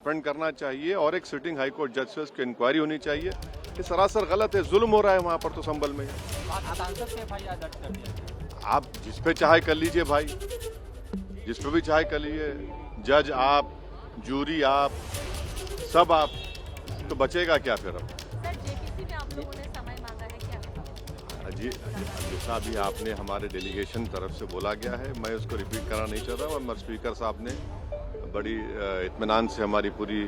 Suspend करना चाहिए और एक सिटिंग हाई कोर्ट जज से उसकी इंक्वायरी होनी चाहिए। ये सरासर गलत है, जुल्म हो रहा है वहाँ पर तो संभल में। आप जिस पे चाहे कर लीजिए भाई, जिस पे भी चाहे कर लीजिए, जज आप, जूरी आप, सब आप, तो बचेगा क्या फिर अब? सर, जेपीसी में आप लोगों ने समय मांगा है क्या? जी, जैसा भी आपने हमारे डेलीगेशन तरफ से बोला गया है, मैं उसको रिपीट करना नहीं चाहता, मगर स्पीकर साहब ने बड़ी इत्मीनान से हमारी पूरी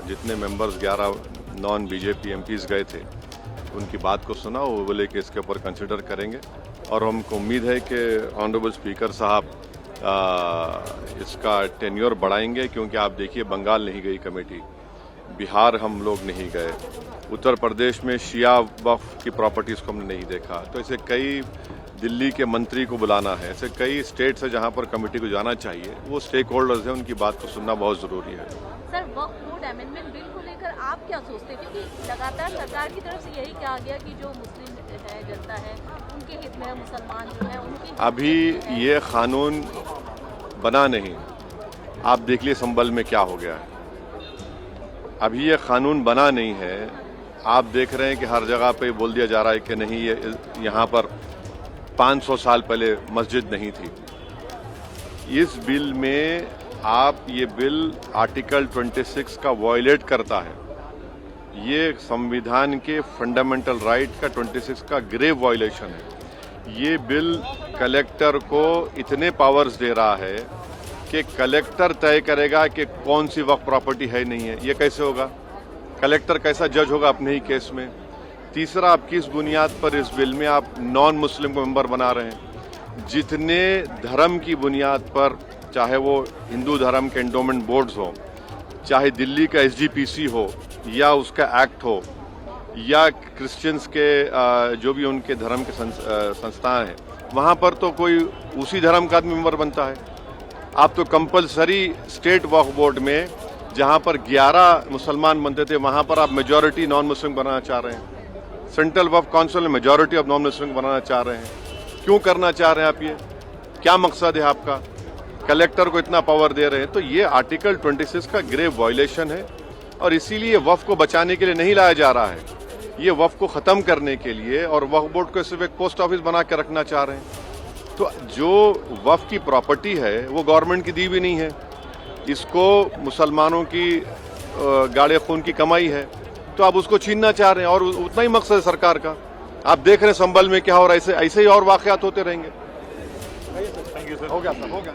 जितने मेंबर्स 11 नॉन बीजेपी एमपीज गए थे उनकी बात को सुना। वो बोले कि इसके ऊपर कंसिडर करेंगे और हमको उम्मीद है कि ऑनरेबल स्पीकर साहब इसका टेन्योर बढ़ाएंगे, क्योंकि आप देखिए बंगाल नहीं गई कमेटी, बिहार हम लोग नहीं गए, उत्तर प्रदेश में शिया वक्फ की प्रॉपर्टीज़ को हमने नहीं देखा। तो ऐसे कई, दिल्ली के मंत्री को बुलाना है, ऐसे कई स्टेट्स है जहां पर कमेटी को जाना चाहिए। वो स्टेक होल्डर्स हैं, उनकी बात को सुनना बहुत ज़रूरी है। सर, वक्फ बोर्ड अमेंडमेंट बिल को लेकर आप क्या सोचते हैं? क्योंकि लगातार सरकार की तरफ से यही कहा गया कि जो मुस्लिम है, जनता है, उनके हित में है, मुसलमान जो है उनके अभी ये कानून बना नहीं, आप देख लिए संभल में क्या हो गया है। अभी ये कानून बना नहीं है, आप देख रहे हैं कि हर जगह पे बोल दिया जा रहा है कि नहीं, ये यहाँ पर 500 साल पहले मस्जिद नहीं थी। इस बिल में आप, ये बिल आर्टिकल 26 का वायलेट करता है। ये संविधान के फंडामेंटल राइट का 26 का ग्रेव वायलेशन है। ये बिल कलेक्टर को इतने पावर्स दे रहा है कि कलेक्टर तय करेगा कि कौन सी वक्फ प्रॉपर्टी है नहीं है। ये कैसे होगा? कलेक्टर कैसा जज होगा अपने ही केस में? तीसरा, आप किस बुनियाद पर इस बिल में आप नॉन मुस्लिम को मेंबर बना रहे हैं? जितने धर्म की बुनियाद पर, चाहे वो हिंदू धर्म के एंडोमेंट बोर्ड्स हो, चाहे दिल्ली का एसजीपीसी हो, या उसका एक्ट हो, या क्रिश्चियंस के जो भी उनके धर्म के संस्थान हैं, वहाँ पर तो कोई उसी धर्म का आदमी मेंबर बनता है। आप तो कंपलसरी स्टेट वक्फ बोर्ड में जहाँ पर 11 मुसलमान बनते थे, वहाँ पर आप मेजॉरिटी नॉन मुस्लिम बनाना चाह रहे हैं। सेंट्रल वक्फ काउंसिल में मेजॉरिटी ऑफ नॉन मुस्लिम बनाना चाह रहे हैं। क्यों करना चाह रहे हैं आप? ये क्या मकसद है आपका? कलेक्टर को इतना पावर दे रहे हैं, तो ये आर्टिकल 26 का ग्रेव वायलेशन है और इसीलिए वक्फ को बचाने के लिए नहीं लाया जा रहा है। ये वक्फ को ख़त्म करने के लिए, और वक्फ बोर्ड को सिर्फ एक पोस्ट ऑफिस बना के रखना चाह रहे हैं। तो जो वक्फ की प्रॉपर्टी है वो गवर्नमेंट की दी भी नहीं है, इसको मुसलमानों की गाड़े खून की कमाई है, तो आप उसको छीनना चाह रहे हैं। और उतना ही मकसद है सरकार का। आप देख रहे हैं संभल में क्या हो रहा है, ऐसे ही और वाकयात होते रहेंगे। हो गया सर, हो गया।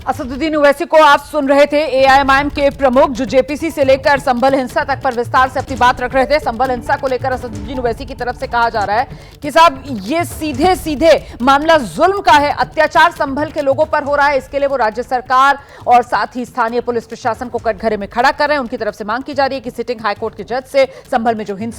असदुद्दीन ओवैसी को आप सुन रहे थे, एआईएमआईएम के प्रमुख, जो जेपीसी से लेकर संभल हिंसा तक पर विस्तार से अपनी बात रख रहे थे। संभल हिंसा को लेकर असदुद्दीन ओवैसी की तरफ से कहा जा रहा है कि साहब ये सीधे सीधे मामला जुल्म का है, अत्याचार संभल के लोगों पर हो रहा है। इसके लिए वो राज्य सरकार और साथ ही स्थानीय पुलिस प्रशासन को कटघरे में खड़ा कर रहे हैं। उनकी तरफ से मांग की जा रही है कि सिटिंग हाईकोर्ट के जज से संभल में जो हिंसा